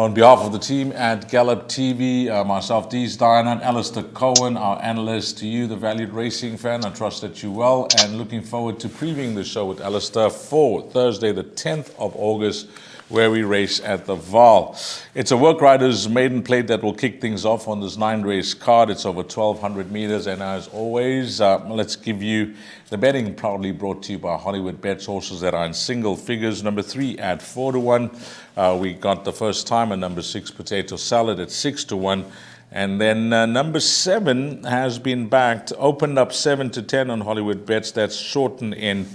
On behalf of the team at Gallop TV, myself, Dees Diana, and Alistair Cohen, our analyst, to you, the valued racing fan, I trust that you're well, and looking forward to previewing the show with Alistair for Thursday, the 10th of August, where we race at the Vaal. It's a work riders maiden plate that will kick things off on this 9-race card. It's over 1,200 meters, and as always, let's give you the betting, proudly brought to you by Hollywoodbets, horses that are in single figures. Number 3 at 4-1. We got the first time, and number 6, Potato Salad, at 6-1. And then number 7 has been backed, opened up 7-10 on Hollywoodbets. That's shortened in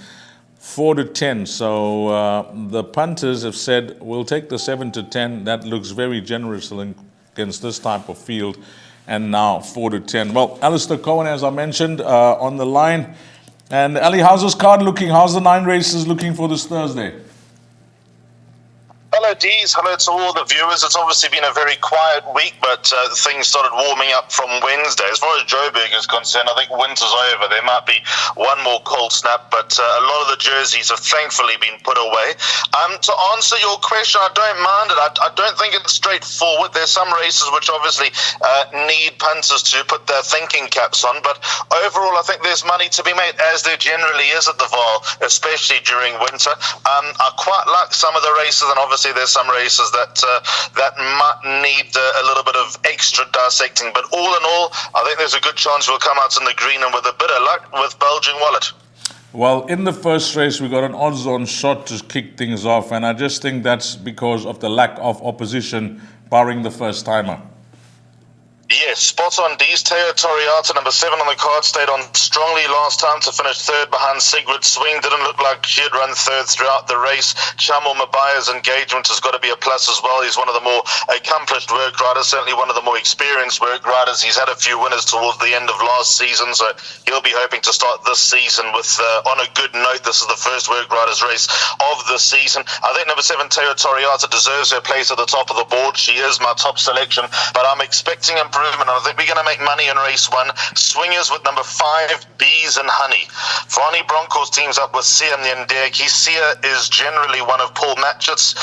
4-10. So the punters have said, we'll take the 7-10. That looks very generous against this type of field. And now 4-10. Well, Alistair Cohen, as I mentioned, on the line. And Ali, how's this card looking? How's the 9 races looking for this Thursday? Hello, Dees. Hello to all the viewers. It's obviously been a very quiet week, but things started warming up from Wednesday. As far as Joburg is concerned, I think winter's over. There might be one more cold snap, but a lot of the jerseys have thankfully been put away. To answer your question, I don't mind it. I don't think it's straightforward. There's some races which obviously need punters to put their thinking caps on, but overall I think there's money to be made, as there generally is at the Vaal, especially during winter. I quite like some of the races, and obviously there's some races that might need a little bit of extra dissecting, but all in all, I think there's a good chance we'll come out in the green, and with a bit of luck, with Bulging Wallet. Well, in the first race, we got an odds-on shot to kick things off, and I just think that's because of the lack of opposition, barring the first-timer. Yes, spot on, Dees. Teo Toriata, number 7 on the card, stayed on strongly last time to finish third behind Sigrid Swing. Didn't look like she'd run third throughout the race. Chamal Mabaya's engagement has got to be a plus as well. He's one of the more accomplished work riders, certainly one of the more experienced work riders. He's had a few winners towards the end of last season, so he'll be hoping to start this season with on a good note. This is the first work riders race of the season. I think number 7, Teo Toriata, deserves her place at the top of the board. She is my top selection, but I'm expecting improvement. I think we're going to make money in race 1. Swingers with number 5, Bees and Honey. Fani Broncos teams up with Sia Nyendeki. Sia is generally one of Paul Matchett's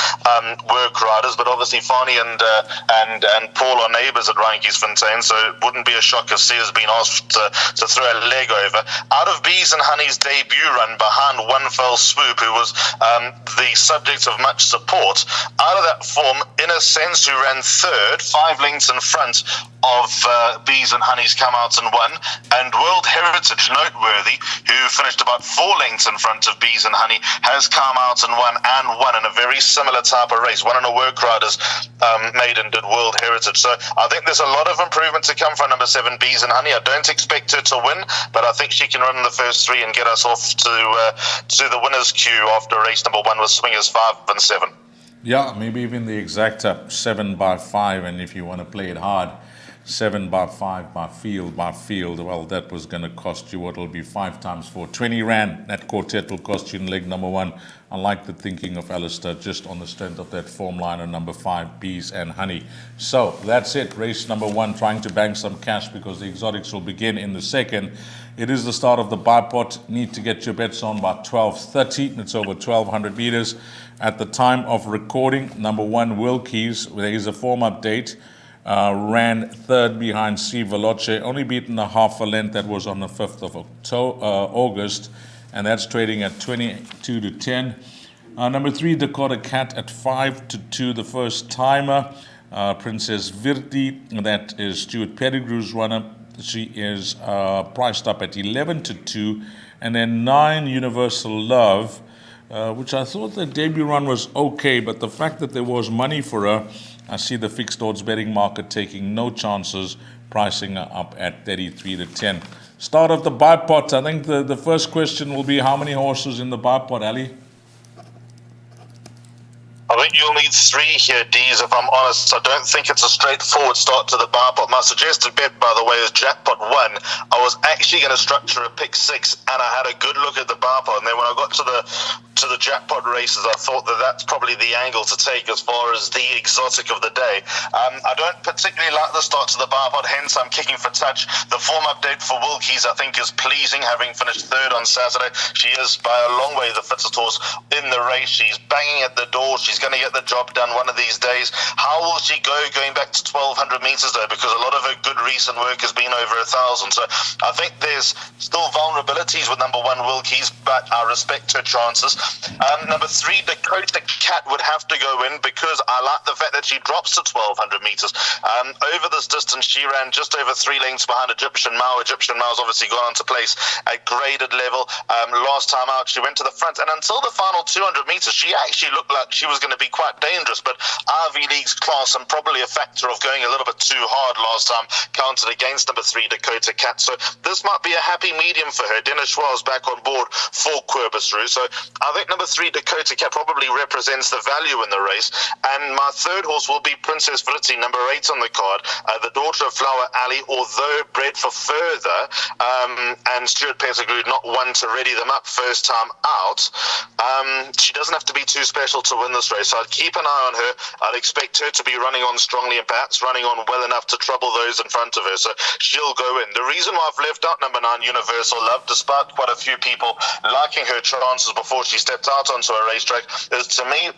work riders, but obviously Fani and Paul are neighbours at Randjiesfontein, so it wouldn't be a shock if Sia's been asked to throw a leg over. Out of Bees and Honey's debut run behind One Fell Swoop, who was the subject of much support, out of that form, in a sense, who ran third, 5 lengths in front of Bees and Honey's come out and won, and World Heritage, noteworthy, who finished about 4 lengths in front of Bees and Honey, has come out and won in a very similar type of race. One in a work riders maiden did World Heritage. So I think there's a lot of improvement to come from number 7, Bees and Honey. I don't expect her to win, but I think she can run in the first 3 and get us off to the winner's queue after race number 1 with swingers 5 and 7. Yeah, maybe even the exact 7 by 5, and if you want to play it hard, 7 by 5 by field, well, that was going to cost you what will be 5 times 4. 20 Rand, that quartet will cost you in leg number 1. I like the thinking of Alistair just on the strength of that form line on number 5, Bees and Honey. So that's it, race number 1, trying to bank some cash because the exotics will begin in the second. It is the start of the bipod. Need to get your bets on by 12:30. It's over 1,200 meters. At the time of recording, number 1, Wilkies, there is a form update. Ran third behind C. Veloce, only beaten a half a length. That was on the 5th of August, and that's trading at 22-10. Number 3, Dakota Cat at 5-2, the first timer. Princess Virti, that is Stuart Pettigrew's runner. She is priced up at 11-2, and then 9, Universal Love, which I thought the debut run was okay, but the fact that there was money for her, I see the fixed odds betting market taking no chances, pricing her up at 33-10. Start of the bipod. I think the first question will be how many horses in the bipod, Ali? I think you'll need 3 here, Dees, if I'm honest. I don't think it's a straightforward start to the bipod. My suggested bet, by the way, is Jackpot 1. I was actually going to structure a pick 6, and I had a good look at the bipod, and then when I got to the to the jackpot races, I thought that that's probably the angle to take as far as the exotic of the day. I don't particularly like the start to the bipod, hence I'm kicking for touch. The form update for Wilkies, I think, is pleasing, having finished third on Saturday. She is by a long way the fittest horse in the race. She's banging at the door. She's going to get the job done one of these days. How will she go going back to 1,200 metres, though? Because a lot of her good recent work has been over 1,000. So I think there's still vulnerabilities with number 1 Wilkies, but I respect her chances. Number 3, Dakota Cat would have to go in because I like the fact that she drops to 1,200 metres. Over this distance, she ran just over 3 lengths behind Egyptian Mao. Egyptian Mao's obviously gone on to place at graded level. Last time out, she went to the front, and until the final 200 metres, she actually looked like she was going to be quite dangerous, but RV League's class and probably a factor of going a little bit too hard last time counted against number 3, Dakota Cat. So this might be a happy medium for her. Dennis Schwal's back on board for Querbisru. So I think number 3, Dakota Cat, probably represents the value in the race. And my third horse will be Princess Fritzy, number 8 on the card, the daughter of Flower Alley, although bred for further, and Stuart Pettigrew not one to ready them up first time out. She doesn't have to be too special to win this race, so I'd keep an eye on her. I'd expect her to be running on strongly and perhaps running on well enough to trouble those in front of her, so she'll go in. The reason why I've left out number 9, Universal Love, despite quite a few people liking her chances before she stepped out onto a racetrack, is, to me,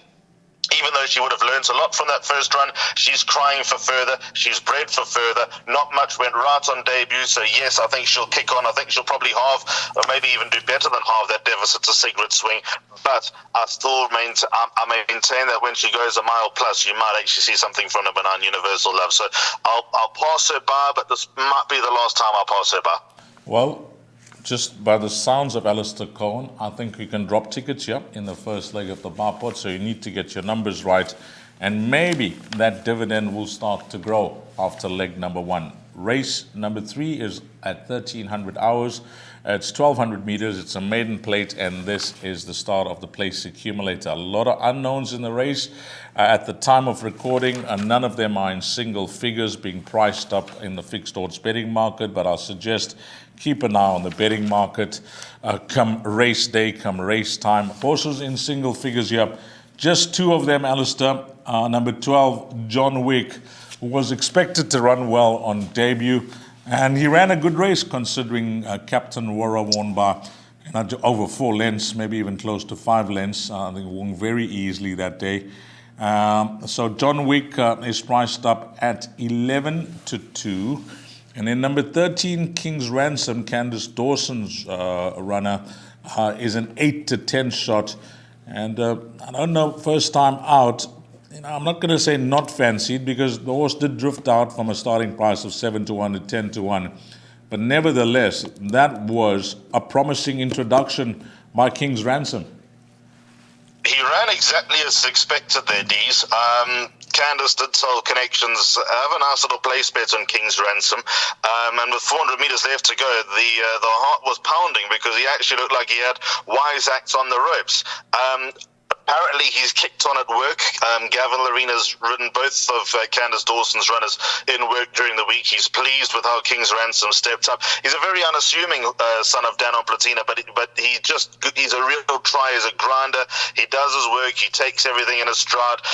even though she would have learnt a lot from that first run, she's crying for further. She's bred for further. Not much went right on debut, so yes, I think she'll kick on. I think she'll probably halve, or maybe even do better than halve that deficit to Sigrid Swing. But I still maintain that when she goes a mile plus, you might actually see something from number 9, Universal Love. So I'll pass her by, but this might be the last time I'll pass her by. Well, just by the sounds of Alistair Cohen, I think you can drop tickets here in the first leg of the bipod, so you need to get your numbers right, and maybe that dividend will start to grow after leg number 1. Race number 3 is at 1,300 hours. It's 1,200 meters. It's a maiden plate, and this is the start of the place accumulator. A lot of unknowns in the race. At the time of recording, none of them are in single figures being priced up in the fixed odds betting market, but I'll suggest keep an eye on the betting market come race day, come race time. Horses in single figures here. Just 2 of them, Alistair. Number 12, John Wick, who was expected to run well on debut, and he ran a good race considering Captain Wara won by over 4 lengths, maybe even close to 5 lengths. I think he won very easily that day. So John Wick is priced up at 11-2. And then number 13, King's Ransom, Candice Dawson's runner, is an 8-10 shot. And I don't know, first time out, I'm not going to say not fancied, because the horse did drift out from a starting price of 7-1 to 10-1. But nevertheless, that was a promising introduction by King's Ransom. He ran exactly as expected there, Dees. Candice did tell Connections, have a nice little place bet on King's Ransom. And with 400 metres left to go, the heart was pounding because he actually looked like he had wise acts on the ropes. Apparently he's kicked on at work. Gavin Larina's ridden both of Candice Dawson's runners in work during the week. He's pleased with how King's Ransom stepped up. He's a very unassuming son of Dan Platina, but he's a real try as a grinder. He does his work. He takes everything in his stride.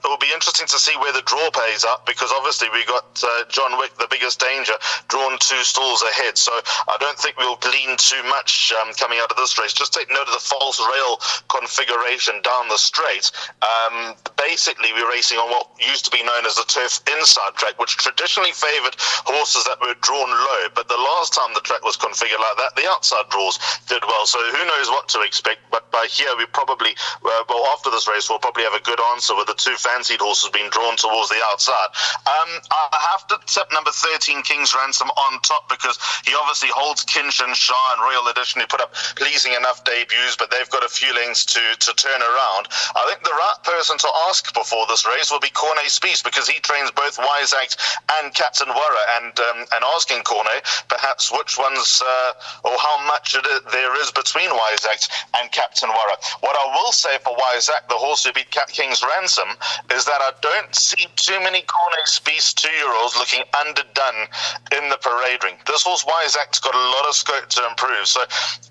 It will be interesting to see where the draw pays up, because obviously we got John Wick, the biggest danger, drawn 2 stalls ahead. So I don't think we'll glean too much coming out of this race. Just take note of the false rail configuration down the straight. Basically, we're racing on what used to be known as the turf inside track, which traditionally favoured horses that were drawn low. But the last time the track was configured like that, the outside draws did well. So who knows what to expect. But by here, we probably, after this race, we'll probably have a good answer with the 2 fancied horses being drawn towards the outside. I have to tip number 13, King's Ransom, on top, because he obviously holds Kinshin, Shah and Royal Edition, who put up pleasing enough debuts, but they've got a few lengths to turn around. around. I think the right person to ask before this race will be Corne Spies, because he trains both Wise Act and Captain Warra, and asking Corne perhaps which ones or how much there is between Wise Act and Captain Warra. What I will say for Wise Act, the horse who beat King's Ransom, is that I don't see too many Corne Spies 2-year-olds looking underdone in the parade ring. This horse Wise Act's got a lot of scope to improve, so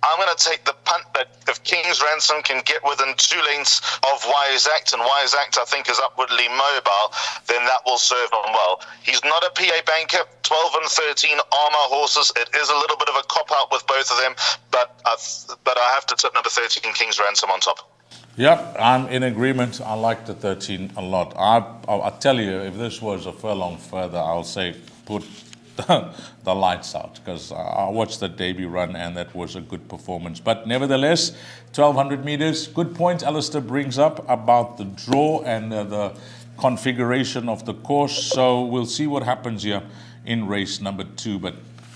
I'm going to take the punt that if King's Ransom can get within 2 lengths of Wise Act, and Wise Act I think is upwardly mobile, then that will serve him well. He's not a PA banker. 12 and 13 are my horses. It is a little bit of a cop-out with both of them, but I have to tip number 13, King's Ransom, on top. Yep, I'm in agreement. I like the 13 a lot. I tell you, if this was a furlong further, I'll say put the lights out, because I watched the debut run and that was a good performance. But nevertheless, 1200 meters, good point Alistair brings up about the draw and the configuration of the course. So we'll see what happens here in race number 2. But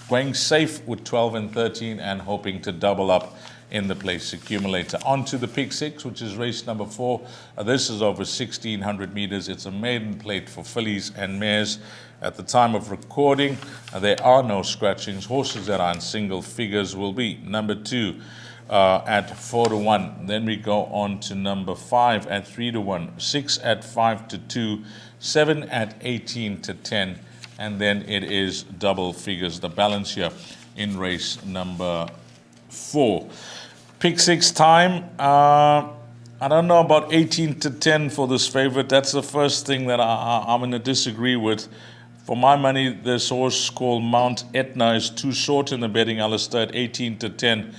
going safe with 12 and 13 and hoping to double up in the place accumulator. On to the pick 6, which is race number 4. This is over 1600 meters. It's a maiden plate for fillies and mares. At the time of recording, there are no scratchings. Horses that are in single figures will be number 2 at 4-1. Then we go on to number 5 at 3-1, 6 at 5-2, 7 at 18-10, and then it is double figures. The balance here in race number 4. Pick 6 time. I don't know about 18-10 for this favorite. That's the first thing that I'm going to disagree with. For my money, this horse called Mount Etna is too short in the betting, Alistair, at 18-10,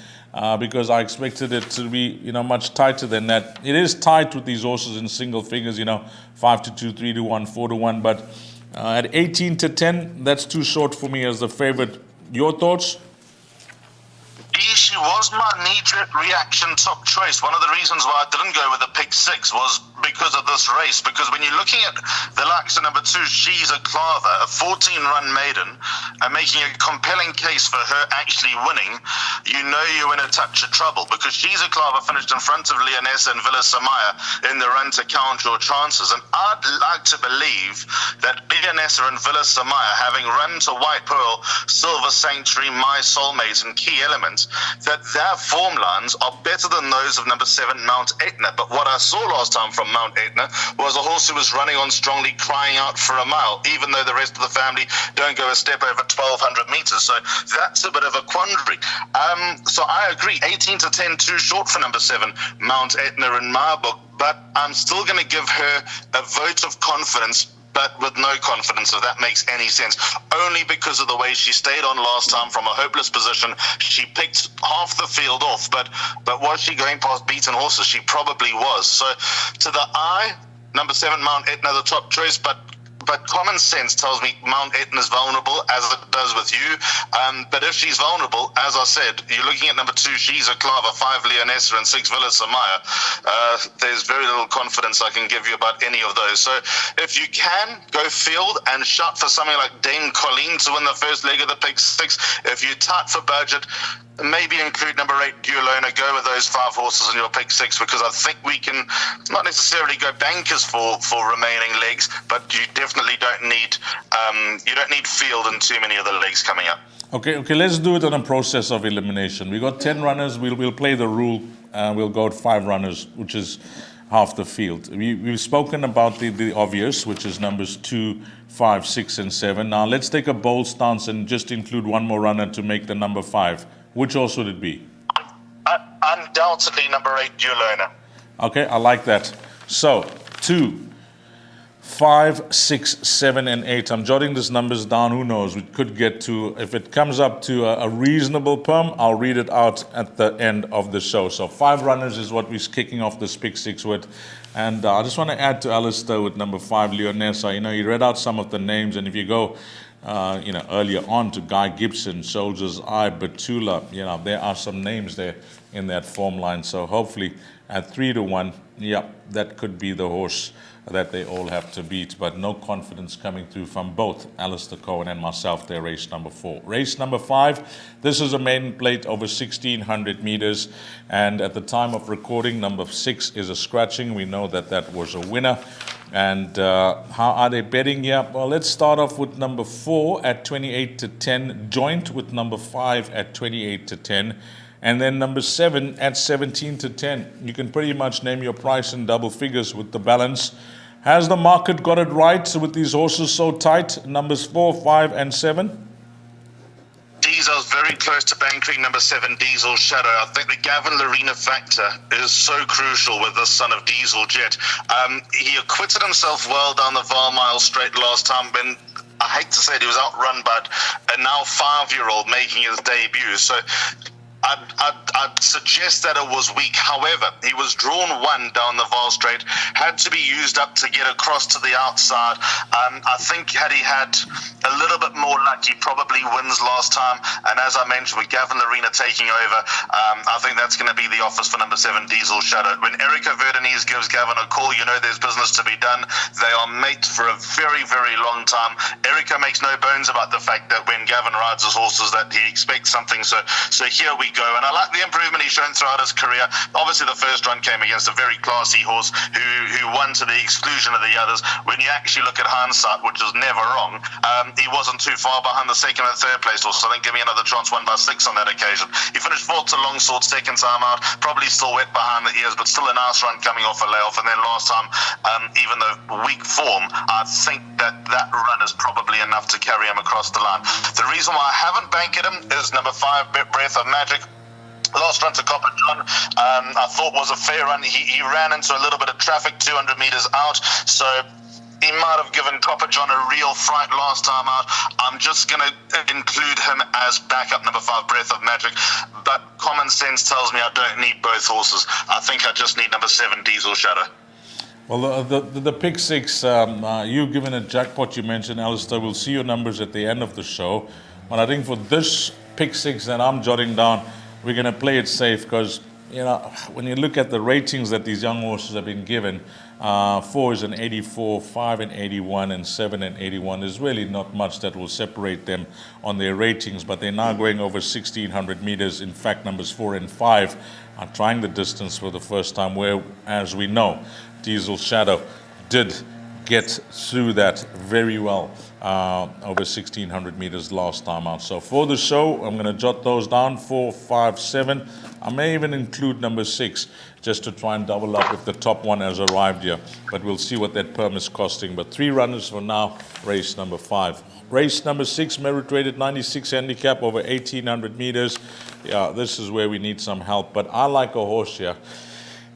because I expected it to be, much tighter than that. It is tight with these horses in single figures, 5-2, 3-1, 4-1, but at 18-10, that's too short for me as the favorite. Your thoughts? She was my knee-jerk reaction top choice. One of the reasons why I didn't go with the pick 6 was because of this race. Because when you're looking at the likes of number 2, She's a Clava, a 14-run maiden, and making a compelling case for her actually winning, you know you're in a touch of trouble. Because She's a Clava finished in front of Leonessa and Villa Samaya in the run to count your chances. And I'd like to believe that Leonessa and Villa Samaya, having run to White Pearl, Silver Sanctuary, My Soulmate, and Key Element, that their form lines are better than those of number 7, Mount Etna. But what I saw last time from Mount Etna was a horse who was running on strongly, crying out for a mile, even though the rest of the family don't go a step over 1200 meters. So that's a bit of a quandary. So I agree, 18-10, too short for number 7, Mount Etna in my book, but I'm still going to give her a vote of confidence, but with no confidence, if that makes any sense, only because of the way she stayed on last time from a hopeless position. She picked half the field off, but was she going past beaten horses? She probably was. So to the eye, number 7, Mount Etna, the top choice, but common sense tells me Mount Etna is vulnerable, as it does with you. But if she's vulnerable, as I said, you're looking at number 2, She's a Clava, 5, Leonessa, and 6, Villa Samaya. There's very little confidence I can give you about any of those. So if you can, go field and shot for something like Dame Colleen to win the first leg of the pick 6. If you're tight for budget, maybe include number 8, Gulona. Go with those 5 horses in your pick 6, because I think we can not necessarily go bankers for remaining legs, but you definitely don't need field in too many of the legs coming up. Okay, let's do it on a process of elimination. We got 10 runners. We'll play the rule. We'll go with 5 runners, which is half the field. We've spoken about the obvious, which is numbers 2, 5, 6, and 7. Now let's take a bold stance and just include one more runner to make the number 5. Which horse would it be? Undoubtedly number 8, Gulona. Okay, I like that. So 2, 5, 6, 7, and 8. I'm jotting these numbers down. Who knows? We could get to, if it comes up to a reasonable perm, I'll read it out at the end of the show. So 5 runners is what we're kicking off this pick 6 with. And I just want to add to Alistair with number 5, Leonessa. He read out some of the names, and if you go earlier on to Guy Gibson, Soldier's Eye, Batula, there are some names there in that form line. So hopefully at 3-1, that could be the horse that they all have to beat, but no confidence coming through from both Alistair Cohen and myself there, race number 4. Race number 5, this is a maiden plate over 1,600 meters, and at the time of recording, number 6 is a scratching. We know that that was a winner. And how are they betting here? Well, let's start off with number 4 at 28-10, joint with number 5 at 28-10. And then number 7 at 17-10. You can pretty much name your price in double figures with the balance. Has the market got it right with these horses so tight? Numbers 4, 5, and 7? Diesel's very close to bankering number 7, Diesel Shadow. I think the Gavin Larena factor is so crucial with the son of Diesel Jet. He acquitted himself well down the Vaal Mile straight last time when, I hate to say it, he was outrun by a now 5-year-old making his debut. So I'd suggest that it was weak. However, he was drawn 1 down the Vaal Straight, had to be used up to get across to the outside. I think had he had a little bit more luck, he probably wins last time. And as I mentioned, with Gavin Larena taking over, I think that's going to be the office for number 7, Diesel Shadow. When Erica Verdenese gives Gavin a call, you know there's business to be done. They are mates for a very, very long time. Erica makes no bones about the fact that when Gavin rides his horses that he expects something. So here we go. And I like the improvement he's shown throughout his career. Obviously, the first run came against a very classy horse who won to the exclusion of the others. When you actually look at hindsight, which is never wrong, he wasn't too far behind the second and third place horse. So I think give me another chance, 1 by 6 on that occasion. He finished 4th to Longsword second time out, probably still wet behind the ears, but still a nice run coming off a layoff. And then last time, even though weak form, I think that run is probably enough to carry him across the line. The reason why I haven't banked him is number 5, Breath of Magic. Last run to Copper John, I thought was a fair run. He ran into a little bit of traffic 200 meters out, so he might have given Copper John a real fright last time out. I'm just going to include him as backup number 5, Breath of Magic, but common sense tells me I don't need both horses. I think I just need number 7, Diesel Shadow. Well, the pick 6, you've given a jackpot, you mentioned, Alistair. We'll see your numbers at the end of the show. But I think for this pick 6 that I'm jotting down, we're going to play it safe because, you know, when you look at the ratings that these young horses have been given, 4 is an 84, 5 an 81, and 7 an 81. There's really not much that will separate them on their ratings, but they're now going over 1,600 meters. In fact, numbers 4 and 5 are trying the distance for the first time, where, as we know, Diesel Shadow did get through that very well over 1,600 meters last time out. So for the show, I'm going to jot those down, 4, 5, 7. I may even include number 6 just to try and double up if the top one has arrived here. But we'll see what that perm is costing. But 3 runners for now, race number 5. Race number 6, merit rated 96 handicap over 1,800 meters. Yeah, this is where we need some help. But I like a horse here.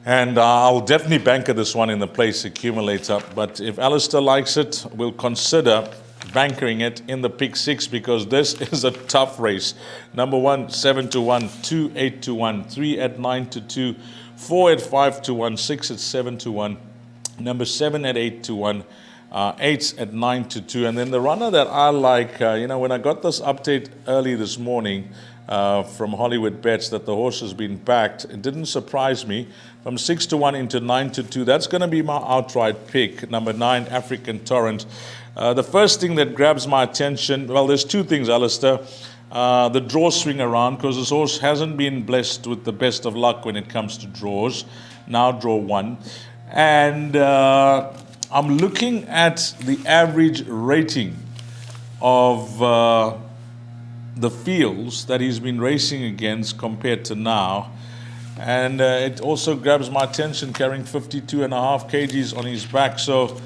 And I'll definitely banker this one in the place accumulator. But if Alistair likes it, we'll consider bankering it in the pick 6 because this is a tough race. Number 1, 7-1, 2, 8-1, 3 at 9-2, 4 at 5-1, 6 at 7-1, number 7 at 8-1, 8 at 9-2. And then the runner that I like, when I got this update early this morning from Hollywoodbets that the horse has been backed, it didn't surprise me. From 6-1 into 9-2, that's going to be my outright pick. Number 9, African Torrent. The first thing that grabs my attention, well, there's 2 things, Alistair. The draw swing around, because this horse hasn't been blessed with the best of luck when it comes to draws. Now draw 1. And I'm looking at the average rating of the fields that he's been racing against compared to now. And it also grabs my attention, carrying 52.5 kgs on his back. So,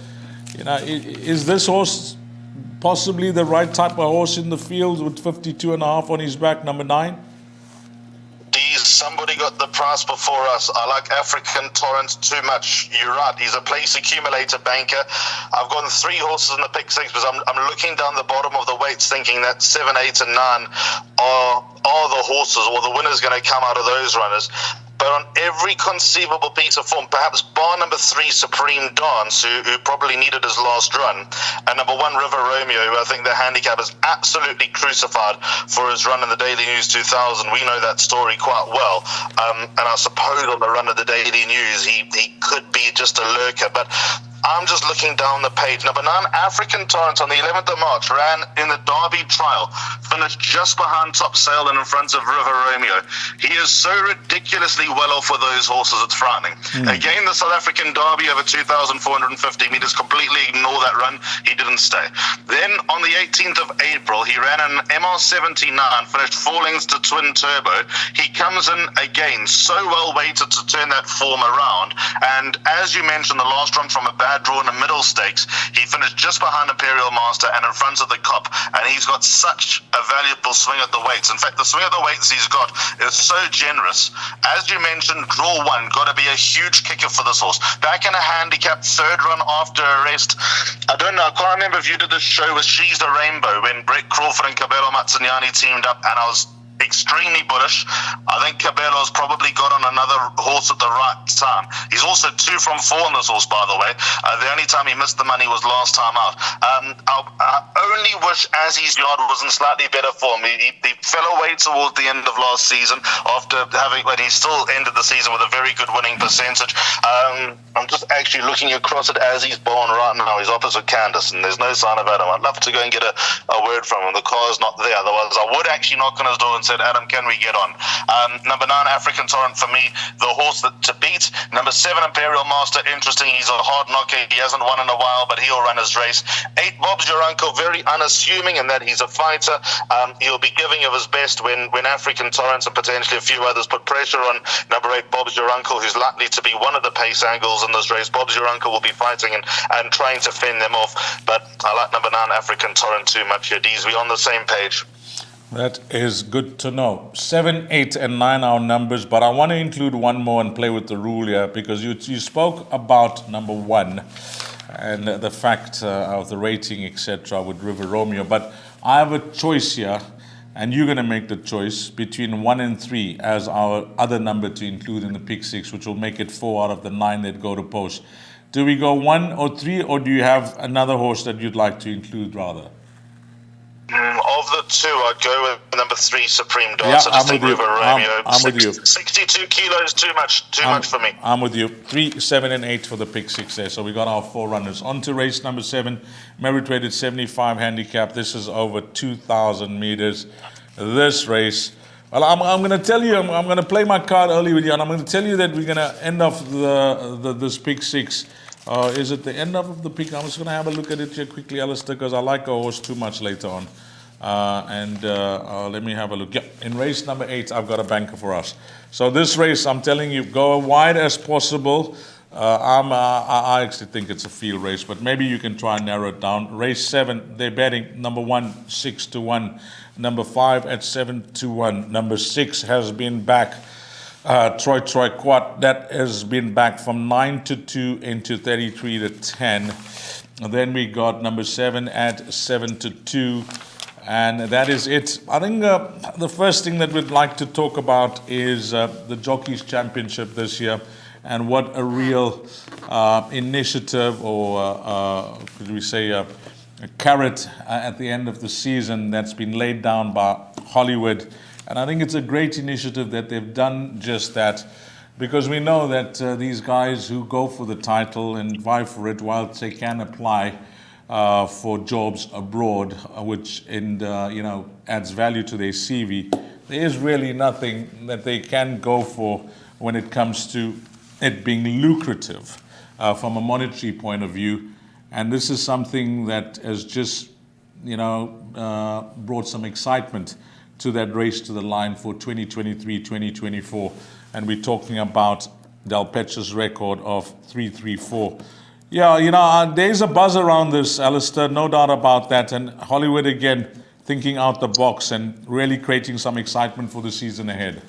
is this horse possibly the right type of horse in the field with 52.5 on his back, number 9? Somebody got the price before us. I like African Torrent too much. You're right. He's a place accumulator banker. I've got 3 horses in the pick 6 because I'm looking down the bottom of the weights thinking that 7, 8, and 9 are the horses or the winners going to come out of those runners. but on every conceivable piece of form, perhaps bar number 3, Supreme Dance, who probably needed his last run, and number 1, River Romeo, who I think the handicap is absolutely crucified for his run in the Daily News 2000. We know that story quite well, and I suppose on the run of the Daily News, he could be just a lurker, but I'm just looking down the page. Number 9, African Torrent, on the 11th of March, ran in the Derby trial, finished just behind Top Sail and in front of River Romeo. He is so ridiculously well off with those horses, it's frightening. Again, the South African Derby over 2,450 metres, completely ignore that run. He didn't stay. Then on the 18th of April, he ran an MR79, finished 4 lengths to Twin Turbo. He comes in again, so well weighted to turn that form around. And as you mentioned, the last run from a bad draw in the middle stakes, he finished just behind Imperial Master and in front of the Cop, and he's got such a valuable swing at the weights. In fact, the swing at the weights he's got is so generous. As you mentioned, draw 1 got to be a huge kicker for this horse. Back in a handicap 3rd run after arrest. I don't know, I can't remember if you did this show with She's the Rainbow when Brett Crawford and Cabello Mazziniani teamed up, and I was extremely bullish. I think Cabello's probably got on another horse at the right time. He's also 2 from 4 on this horse, by the way. The only time he missed the money was last time out. I only wish Azzy's yard was in slightly better form. He fell away towards the end of last season when he still ended the season with a very good winning percentage. I'm just actually looking across at Azzy's barn right now. He's opposite Candace, and there's no sign of Adam. I'd love to go and get a word from him. The car's not there. Otherwise, I would actually knock on his door and said, Adam, can we get on? Number 9, African Torrent, for me, the horse to beat. Number 7, Imperial Master, interesting. He's a hard knocker. He hasn't won in a while, but he'll run his race. 8, Bob's Your Uncle, very unassuming in that he's a fighter. He'll be giving of his best when African Torrent and potentially a few others put pressure on number 8, Bob's Your Uncle, who's likely to be one of the pace angles in this race. Bob's Your Uncle will be fighting and trying to fend them off, but I like number 9, African Torrent, too much here. Dees, we on the same page. That is good to know. 7, 8, and 9 are numbers, but I want to include one more and play with the rule here, because you spoke about number 1 and the fact of the rating, etc., with River Romeo. But I have a choice here, and you're going to make the choice between 1 and 3 as our other number to include in the pick 6, which will make it 4 out of the 9 that go to post. Do we go 1 or 3, or do you have another horse that you'd like to include rather? Of the 2, I'd go with number 3, Supreme Dance. Yeah, I just think River Romeo. I'm with you. 62 kilos, too much for me. I'm with you. 3, 7, and 8 for the pick 6 there. So we got our 4 runners. On to race number 7, merit rated 75 handicap. This is over 2,000 meters. This race, well, I'm going to tell you, I'm going to play my card early with you, and I'm going to tell you that we're going to end off this pick 6. Is it the end of the pick? I'm just going to have a look at it here quickly, Alistair, because I like a horse too much later on. Let me have a look. Yeah, in race number 8, I've got a banker for us. So this race, I'm telling you, go as wide as possible. I actually think it's a field race, but maybe you can try and narrow it down. Race 7, they're betting number 1, 6 to 1. Number 5 at 7 to 1. Number 6 has been back. Troy Quat, that has been back from 9 to 2 into 33 to 10. And then we got number 7 at 7 to 2. And that is it. I think the first thing that we'd like to talk about is the Jockeys Championship this year, and what a real initiative, or could we say a carrot at the end of the season that's been laid down by Hollywood. And I think it's a great initiative that they've done just that, because we know that these guys who go for the title and vie for it, whilst they can apply for jobs abroad, which adds value to their CV, there is really nothing that they can go for when it comes to it being lucrative from a monetary point of view. And this is something that has just brought some excitement to that race to the line for 2023, 2024. And we're talking about Del Pecho's record of 334. Yeah, there's a buzz around this, Alistair, no doubt about that. And Hollywood, again, thinking out the box and really creating some excitement for the season ahead.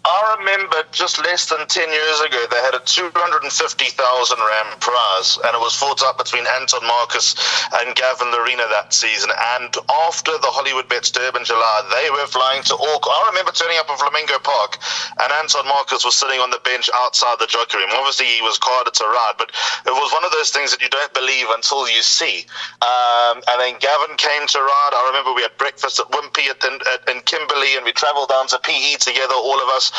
I remember just less than 10 years ago, they had a 250,000 Rand prize, and it was fought up between Anton Marcus and Gavin Lorena that season. And after the Hollywoodbets Durbanville, they were flying to Auckland. I remember turning up in Flamingo Park, and Anton Marcus was sitting on the bench outside the jockey room. Obviously, he was carded to ride, but it was one of those things that you don't believe until you see. And then Gavin came to ride. I remember we had breakfast at Wimpy in Kimberley, and we travelled down to PE together, all of us.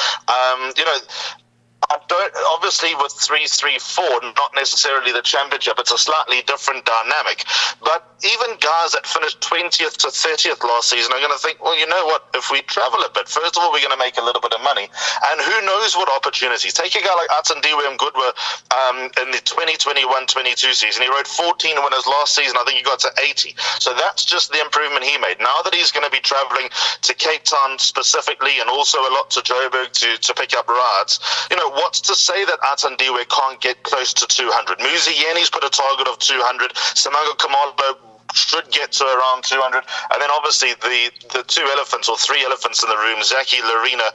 I don't, obviously with 3-3-4, not necessarily the championship, it's a slightly different dynamic. But even guys that finished 20th to 30th last season are going to think, well, you know what, if we travel a bit, first of all, we're going to make a little bit of money. And who knows what opportunities. Take a guy like Atandiwe Mgudwa in the 2021-22 season. He rode 14 winners last season. I think he got to 80. So that's just the improvement he made. Now that he's going to be traveling to Cape Town specifically, and also a lot to Joburg to pick up rides, you know, what's to say that Atandiwe can't get close to 200? Muzi Yeni's put a target of 200. Samago Kamalo should get to around 200. And then obviously the two elephants, or three elephants in the room, Zaki, Lorena,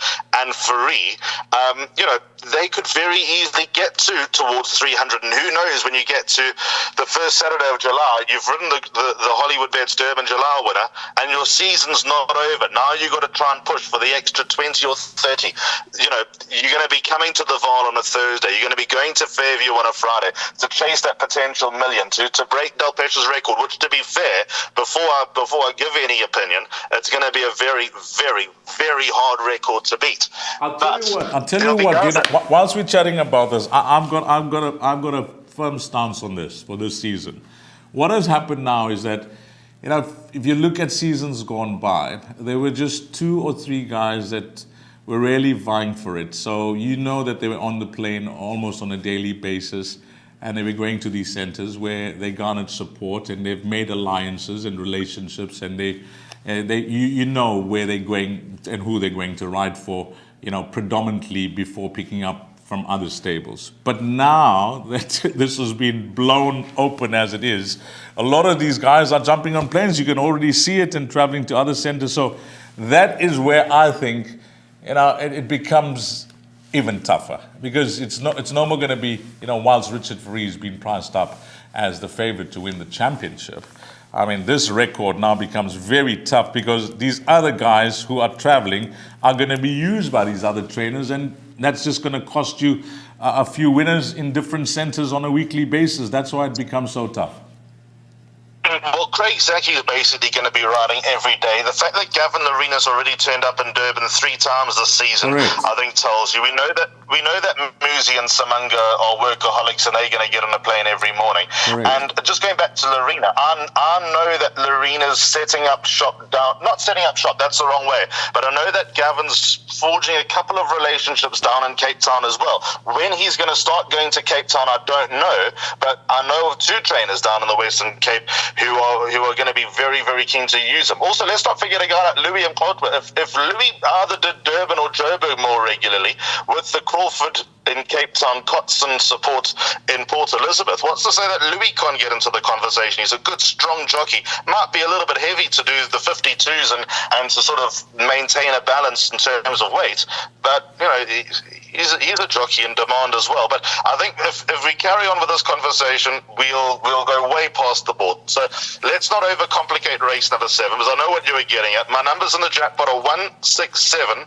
and Fari, you know, they could very easily get towards 300. And who knows, when you get to the first Saturday of July, you've ridden the Hollywoodbets Durbanville winner, and your season's not over. Now you've got to try and push for the extra 20 or 30. You know, you're going to be coming to the Vaal on a Thursday. You're going to be going to Fairview on a Friday to chase that potential million, to break Del Pecho's record, which, to be fair, before I give any opinion, it's going to be a very, very, very hard record to beat. I'll tell you what. You know, whilst we're chatting about this, I've got a firm stance on this for this season. What has happened now is that, you know, if you look at seasons gone by, there were just 2 or 3 guys that were really vying for it. So you know that they were on the plane almost on a daily basis, and they were going to these centers where they garnered support, and they've made alliances and relationships, and you know where they're going and who they're going to ride for, you know, predominantly before picking up from other stables. But now that this has been blown open as it is, a lot of these guys are jumping on planes. You can already see it, and traveling to other centers. So that is where I think, you know, it becomes even tougher, because it's no more going to be, you know, whilst Richard Fari has been priced up as the favorite to win the championship, I mean, this record now becomes very tough, because these other guys who are traveling are going to be used by these other trainers, and that's just going to cost you a few winners in different centers on a weekly basis. That's why it becomes so tough. Well, Craig Zaki is basically going to be riding every day. The fact that Gavin Lorena's already turned up in Durban 3 times this season, correct, I think tells you. We know that Muzi and Samanga are workaholics, and they're going to get on a plane every morning. Correct. And just going back to Lorena, I know that Lorena's setting up shop down. Not setting up shop, that's the wrong way. But I know that Gavin's forging a couple of relationships down in Cape Town as well. When he's going to start going to Cape Town, I don't know. But I know of 2 trainers down in the Western Cape who are going to be very, very keen to use them. Also, let's not forget a guy like Louis Mkotwa. If Louis either did Durban or Joburg more regularly, with the Crawford in Cape Town, Cotson support in Port Elizabeth, what's to say that Louis can't get into the conversation? He's a good, strong jockey. Might be a little bit heavy to do the 52s and to sort of maintain a balance in terms of weight, but, you know, he's a jockey in demand as well. But I think if we carry on with this conversation, we'll go way past the board. So let's not overcomplicate race number 7, because I know what you were getting at. My numbers in the jackpot are 1, 6, 7,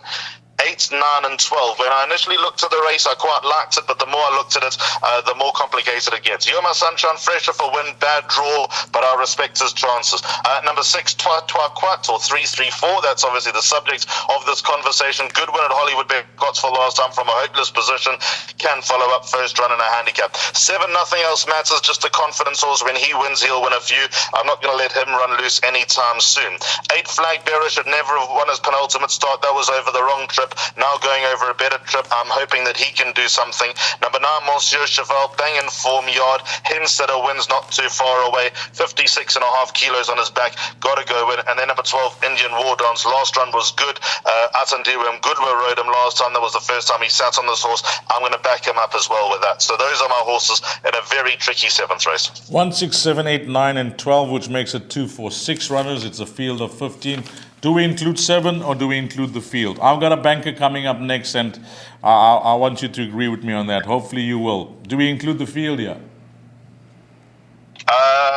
8, 9, and 12. When I initially looked at the race, I quite liked it, but the more I looked at it, the more complicated it gets. Yoma Sunshine, fresher for win, bad draw, but I respect his chances. Number 6, Twa Quat, or 3-3-4. That's obviously the subject of this conversation. Good win at Hollywoodbets Scottsville last time from a hopeless position. Can follow up first run in a handicap. 7, nothing else matters, just a confidence horse. When he wins, he'll win a few. I'm not going to let him run loose anytime soon. 8, Flag Bearer should never have won his penultimate start. That was over the wrong trip. Now going over a better trip. I'm hoping that he can do something. Number 9, Monsieur Cheval, bang in form yard. Hemstetter wins not too far away. 56.5 kilos on his back. Got to go in. And then number 12, Indian War Dance. Last run was good. Atandiwe Mgudwa rode him last time. That was the first time he sat on this horse. I'm going to back him up as well with that. So those are my horses in a very tricky 7th race. 1, 6, 7, 8, 9, and 12, which makes it 2, 4, 6 runners. It's a field of 15. Do we include 7 or do we include the field? I've got a banker coming up next, and I want you to agree with me on that. Hopefully you will. Do we include the field here?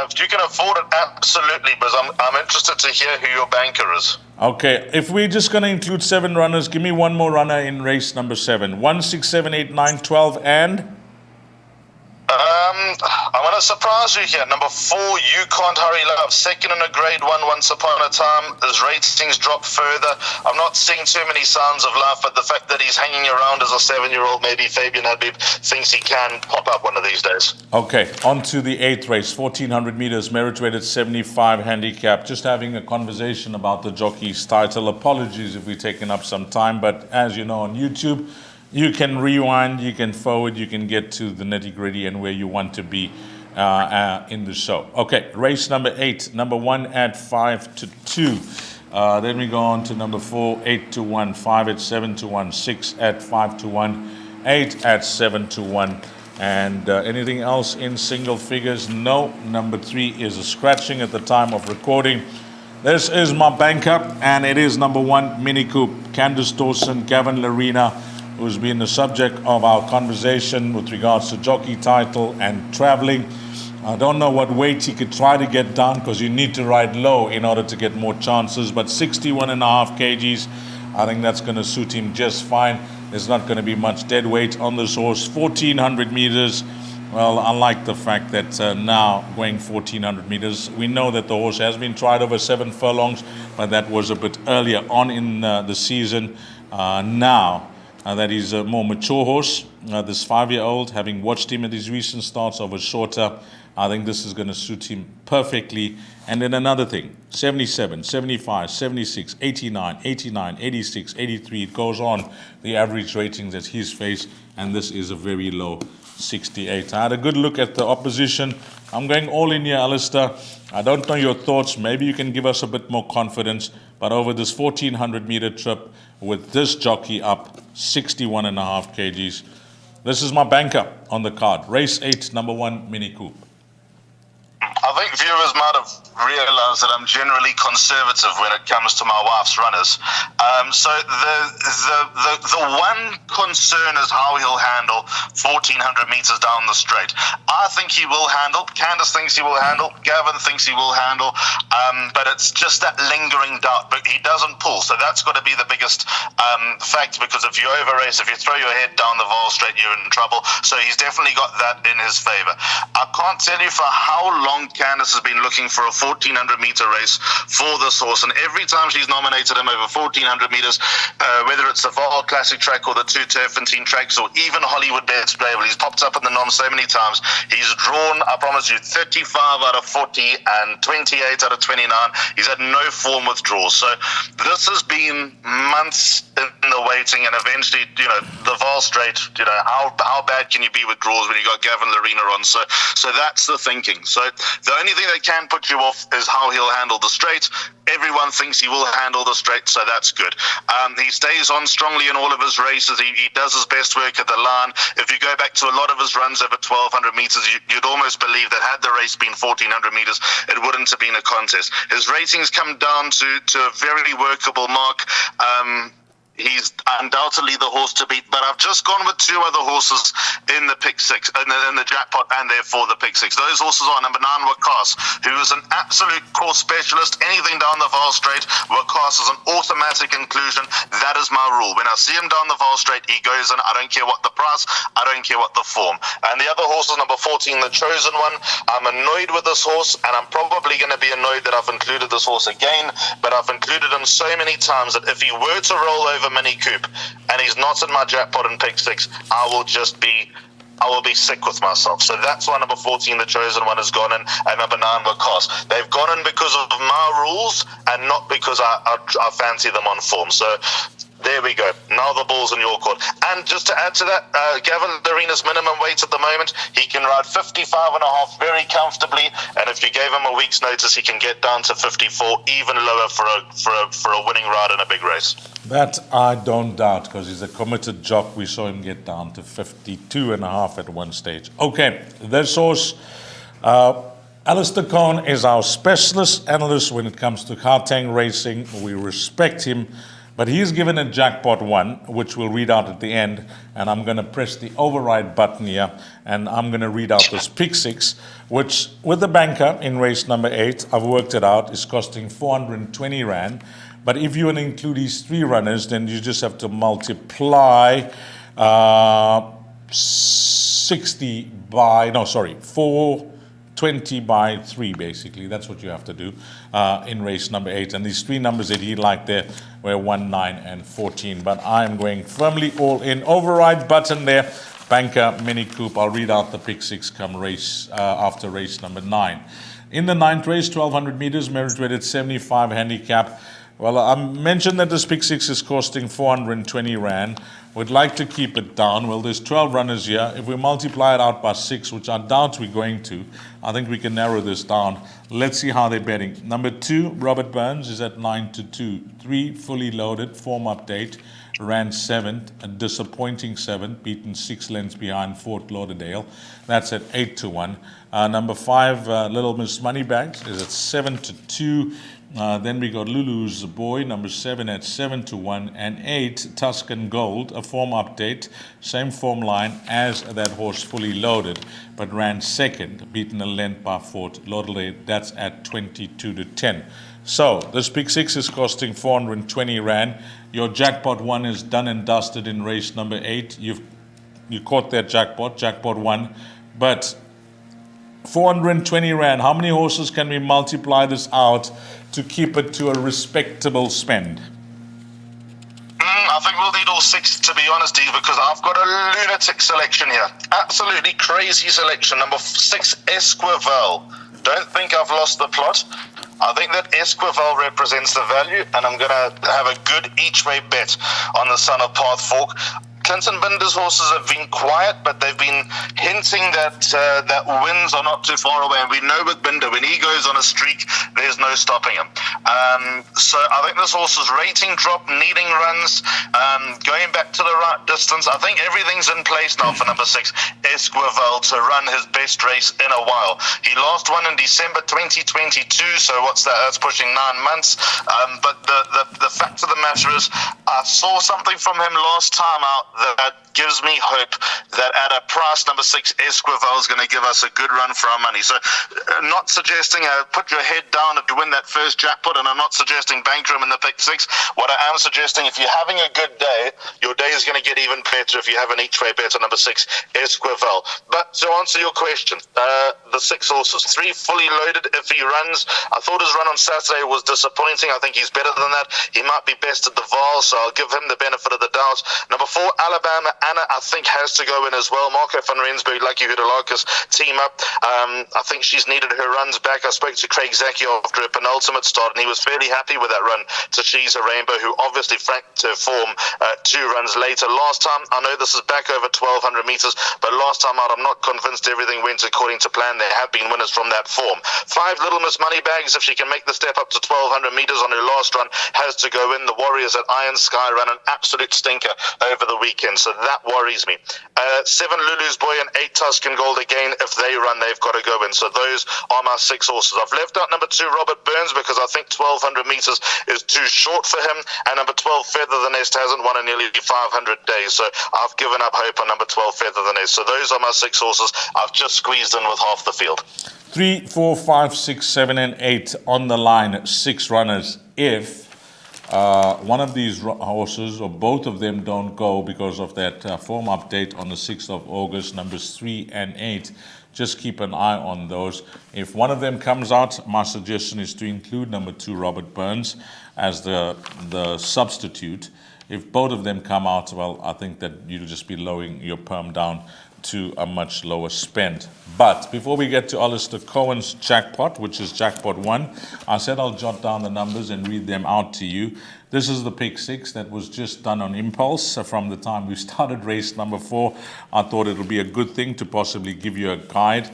If you can afford it, absolutely, but I'm interested to hear who your banker is. Okay, if we're just going to include 7 runners, give me one more runner in race number 7. 1, 6, 7, 8, 9, 12, and... I want to surprise you here. Number 4, You Can't Hurry Love. Second in a grade 1 once upon a time. His ratings dropped further. I'm not seeing too many signs of life, but the fact that he's hanging around as a 7-year-old, maybe Fabian Habib thinks he can pop up one of these days. Okay, on to the 8th race, 1400 meters, merit rated 75 handicap. Just having a conversation about the jockey's title. Apologies if we've taken up some time, but as you know on YouTube, you can rewind, you can forward, you can get to the nitty-gritty and where you want to be in the show. Okay, race number 8, number 1 at 5 to 2. Then we go on to number 4, 8 to 1, 5 at 7 to 1, 6 at 5 to 1, 8 at 7 to 1. And anything else in single figures? No. Number 3 is a scratching at the time of recording. This is my banker, and it is number 1, Mini Coupe, Candace Dawson, Gavin Larena, who's been the subject of our conversation with regards to jockey title and traveling. I don't know what weight he could try to get down, because you need to ride low in order to get more chances, but 61.5 kgs, I think that's going to suit him just fine. There's not going to be much dead weight on this horse. 1400 meters, well, I like the fact that now going 1400 meters, we know that the horse has been tried over 7 furlongs, but that was a bit earlier on in the season. Now that he's a more mature horse, this 5-year-old, having watched him at his recent starts over shorter, I think this is going to suit him perfectly. And then another thing, 77, 75, 76, 89, 89, 86, 83, it goes on, the average ratings at his face, and this is a very low 68. I had a good look at the opposition. I'm going all in here, Alistair. I don't know your thoughts. Maybe you can give us a bit more confidence. But over this 1400 meter trip with this jockey up 61.5 kgs, this is my banker on the card. Race 8, number 1, Mini Coupe. I think viewers might have realized that I'm generally conservative when it comes to my wife's runners. So the one concern is how he'll handle 1400 meters down the straight. I think he will handle. Candace thinks he will handle. Gavin thinks he will handle. But it's just that lingering doubt. But he doesn't pull. So that's got to be the biggest fact, because if you over-race, if you throw your head down the Vaal straight, you're in trouble. So he's definitely got that in his favor. I can't tell you for how long Candace has been looking for a 1400 meter race for this horse, and every time she's nominated him over 1400 meters, whether it's the Vaal Classic track or the 2 Turfentine tracks or even Hollywoodbets Greyville, he's popped up in the nom so many times. He's drawn, I promise you, 35 out of 40 and 28 out of 29. He's had no form withdrawals. So this has been months in the waiting, and eventually, the Vaal straight, how bad can you be with draws when you got Gavin Larena on? So that's the thinking. So the only thing that can put you off is how he'll handle the straight. Everyone thinks he will handle the straight, so that's good. He stays on strongly in all of his races. He does his best work at the line. If you go back to a lot of his runs over 1200 meters, you'd almost believe that had the race been 1400 meters, it wouldn't have been a contest. His ratings come down to a very workable mark. He's undoubtedly the horse to beat, but I've just gone with 2 other horses in the pick 6, in the jackpot, and therefore the pick 6. Those horses are number 9, Wakas, who is an absolute course specialist. Anything down the Vaal straight, Wakas is an automatic inclusion. That is my rule. When I see him down the Vaal straight, he goes in. I don't care what the price, I don't care what the form. And the other horse is number 14, the Chosen One. I'm annoyed with this horse, and I'm probably going to be annoyed that I've included this horse again, but I've included him so many times that if he were to roll over Mini Coupe and he's not in my jackpot in pick 6, I will be sick with myself. So that's why number 14, the Chosen One, has gone in, and number 9, Wakas. They've gone in because of my rules and not because I fancy them on form. So there we go. Now the ball's in your court. And just to add to that, Gavin Larena's minimum weight at the moment, he can ride 55.5 very comfortably, and if you gave him a week's notice, he can get down to 54, even lower for a winning ride in a big race. That I don't doubt, because he's a committed jock. We saw him get down to 52.5 at one stage. Okay, this horse, Alistair Cohen is our specialist analyst when it comes to Gauteng racing. We respect him, but he's given a jackpot one, which we'll read out at the end, and I'm going to press the override button here, and I'm going to read out this pick six, which with the banker in race number 8, I've worked it out, is costing 420 Rand. But if you want to include these 3 runners, then you just have to multiply 420 by 3, basically. That's what you have to do in race number 8. And these 3 numbers that he liked there were 1, 9, and 14. But I'm going firmly all in. Override button there. Banker, Mini Coupe. I'll read out the pick 6 come race after race number 9. In the 9th race, 1200 meters, merit weighted 75 handicap. Well, I mentioned that this pick 6 is costing 420 Rand. We'd like to keep it down. Well, there's 12 runners here. If we multiply it out by 6, which I doubt we're going to, I think we can narrow this down. Let's see how they're betting. Number 2, Robert Burns, is at 9-2. 3, fully loaded, form update. Ran 7th, a disappointing 7th, beaten 6 lengths behind Fort Lauderdale. That's at 8-1. Number 5, Little Miss Moneybags, is at 7-2. Then we got Lulu's Boy, number 7 at 7-1, and 8, Tuscan Gold, a form update, same form line as that horse Fully Loaded, but ran 2nd, beaten a length by Fort Lauderdale. That's at 22-10. So this pick 6 is costing 420 Rand. Your jackpot 1 is done and dusted in race number 8. You caught that jackpot 1, but 420 Rand. How many horses can we multiply this out to keep it to a respectable spend? I think we'll need all 6, to be honest, Steve, because I've got a lunatic selection here. Absolutely crazy selection. Number 6, Esquivel. Don't think I've lost the plot. I think that Esquivel represents the value, and I'm going to have a good each-way bet on the Son of Path Fork. Clinton Binder's horses have been quiet, but they've been hinting that that wins are not too far away. And we know with Binder, when he goes on a streak, there's no stopping him. So I think this horse's rating drop, needing runs, going back to the right distance. I think everything's in place now for number 6, Esquivel, to run his best race in a while. He last won in December 2022, so what's that? That's pushing 9 months. But the fact of the matter is, I saw something from him last time out that gives me hope that at a price, number 6, Esquivel is going to give us a good run for our money. So not suggesting put your head down if you win that first jackpot, and I'm not suggesting bank him in the pick 6. What I am suggesting, if you're having a good day, your day is going to get even better if you have an each-way bet on number 6, Esquivel. But to answer your question, the 6 horses, 3 fully loaded if he runs. I thought his run on Saturday was disappointing. I think he's better than that. He might be best at the Vaal, so I'll give him the benefit of the doubt. Number 4, Alabama Anna, I think, has to go in as well. Marco van Rensburg, Lucky Hudolakis team up. I think she's needed her runs back. I spoke to Craig Zaki after a penultimate start, and he was fairly happy with that run to She's a Rainbow, who obviously franked her form 2 runs later. Last time, I know this is back over 1,200 meters, but last time out, I'm not convinced everything went according to plan. There have been winners from that form. 5, Little Miss Moneybags, if she can make the step up to 1,200 meters on her last run, has to go in. The Warriors at Iron Sky ran an absolute stinker over the weekend, so that worries me. 7, Lulu's Boy, and 8, Tuscan Gold. Again, if they run, they've got to go in. So those are my 6 horses. I've left out number 2, Robert Burns, because I think 1,200 meters is too short for him, and number 12, Feather the Nest, hasn't won in nearly 500 days, so I've given up hope on number 12, Feather the Nest. So those are my 6 horses. I've just squeezed in with half the field. 3, 4, 5, 6, 7, and 8 on the line, 6 runners. If one of these horses or both of them don't go because of that form update on the 6th of August, numbers 3 and 8, just keep an eye on those. If one of them comes out, my suggestion is to include number 2, Robert Burns, as the substitute. If both of them come out, well, I think that you'll just be lowering your perm down to a much lower spend. But before we get to Alistair Cohen's jackpot, which is jackpot 1, I said I'll jot down the numbers and read them out to you. This is the pick 6 that was just done on impulse from the time we started race number 4. I thought it would be a good thing to possibly give you a guide.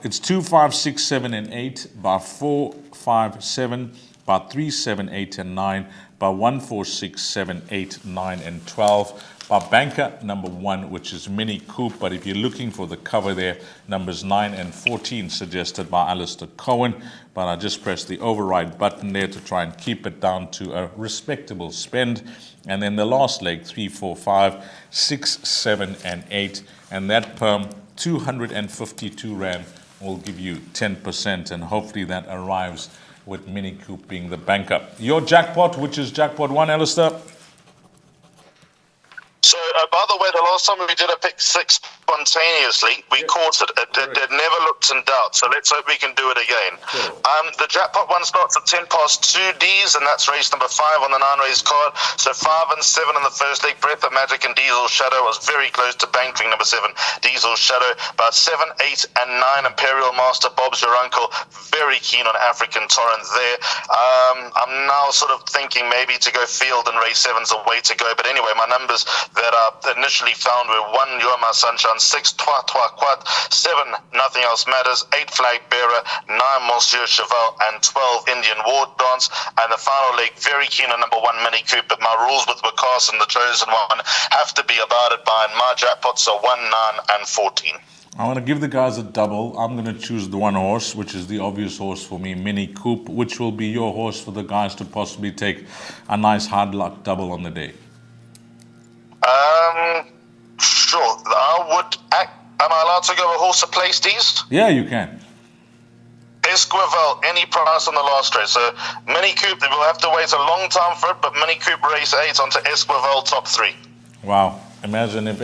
It's 2, 5, 6, 7, and 8, by 4, 5, 7, by 3, 7, 8, and 9, by 1, 4, 6, 7, 8, 9, and 12. by banker number 1, which is Mini Coupe. But if you're looking for the cover there, numbers 9 and 14 suggested by Alistair Cohen. But I just press the override button there to try and keep it down to a respectable spend. And then the last leg, 3, 4, 5, 6, 7, and 8. And that perm, 252 Rand, will give you 10%. And hopefully that arrives with Mini Coupe being the banker. Your jackpot, which is jackpot 1, Alistair? So, by the way, the last time we did a pick 6 spontaneously, we caught it. It never looked in doubt, so let's hope we can do it again. Sure. The jackpot one starts at 10 past 2 Ds, and that's race number 5 on the 9-race card. So 5 and 7 in the first leg. Breath of Magic and Diesel Shadow was very close to bankering number 7, Diesel Shadow. But 7, 8, and 9, Imperial Master, Bob's Your Uncle, very keen on African Torrent there. I'm now sort of thinking maybe to go field and race 7's the way to go. But anyway, my numbers that I initially found were 1, You're My Sunshine, 6, Twa Twa Quat, 7, Nothing Else Matters, 8, Flag Bearer, 9, Monsieur Cheval, and 12, Indian War Dance. And the final leg, very keen on number 1, Mini Coupe, but my rules with Wakas and the Chosen One have to be abided by, and my jackpots are 1, 9, and 14. I want to give the guys a double. I'm going to choose the 1 horse, which is the obvious horse for me, Mini Coupe, which will be your horse for the guys to possibly take a nice hard luck double on the day. Sure. Am I allowed to go a horse of place, D's? Yeah, you can. Esquivel, any price on the last race. So Mini Coupe, we'll have to wait a long time for it, but Mini Coupe race 8 onto Esquivel top 3. Wow. Imagine if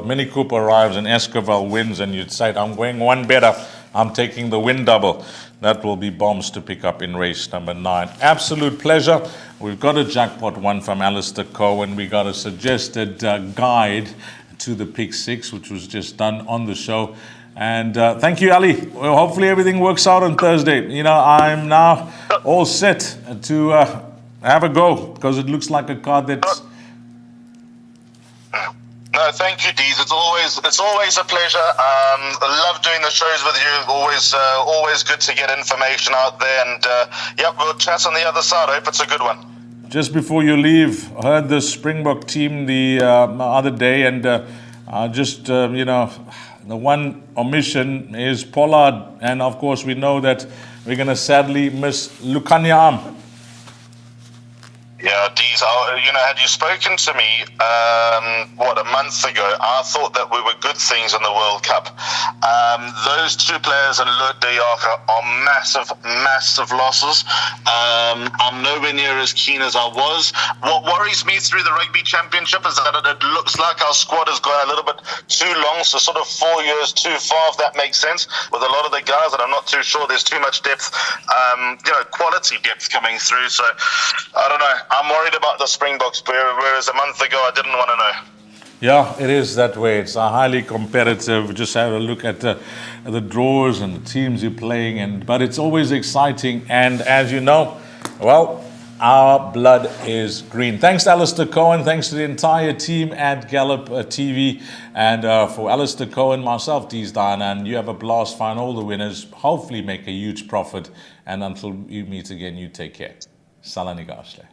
Mini Coupe arrives and Esquivel wins and you'd say, I'm going 1 better. I'm taking the win double. That will be bombs to pick up in race number 9. Absolute pleasure. We've got a jackpot 1 from Alistair Cohen. We got a suggested guide to the pick 6, which was just done on the show. And thank you, Ali. Well, hopefully everything works out on Thursday. You know, I'm now all set to have a go, because it looks like a card that's... No, thank you, Deez. It's always a pleasure. I love doing the shows with you. Always good to get information out there. And yep, we'll chat on the other side. I hope it's a good one. Just before you leave, I heard the Springbok team the other day, and you know, the one omission is Pollard, and of course we know that we're going to sadly miss Lukanyam. Yeah, Deez, had you spoken to me, a month ago, I thought that we were good things in the World Cup. Those 2 players and Lut de Jager are massive losses. I'm nowhere near as keen as I was. What worries me through the Rugby Championship is that it looks like our squad has gone a little bit too long, so sort of 4 years too far, if that makes sense, with a lot of the guys, and I'm not too sure there's too much depth, quality depth coming through. So, I don't know. I'm worried about the Springboks, whereas a month ago I didn't want to know. Yeah, it is that way. It's a highly competitive. Just have a look at the draws and the teams you're playing, but it's always exciting. And as you know, well, our blood is green. Thanks to Alistair Cohen. Thanks to the entire team at Gallop TV. And for Alistair Cohen, myself, Deez Diana, and you have a blast. Find all the winners. Hopefully make a huge profit. And until you meet again, you take care. Salani Gashle.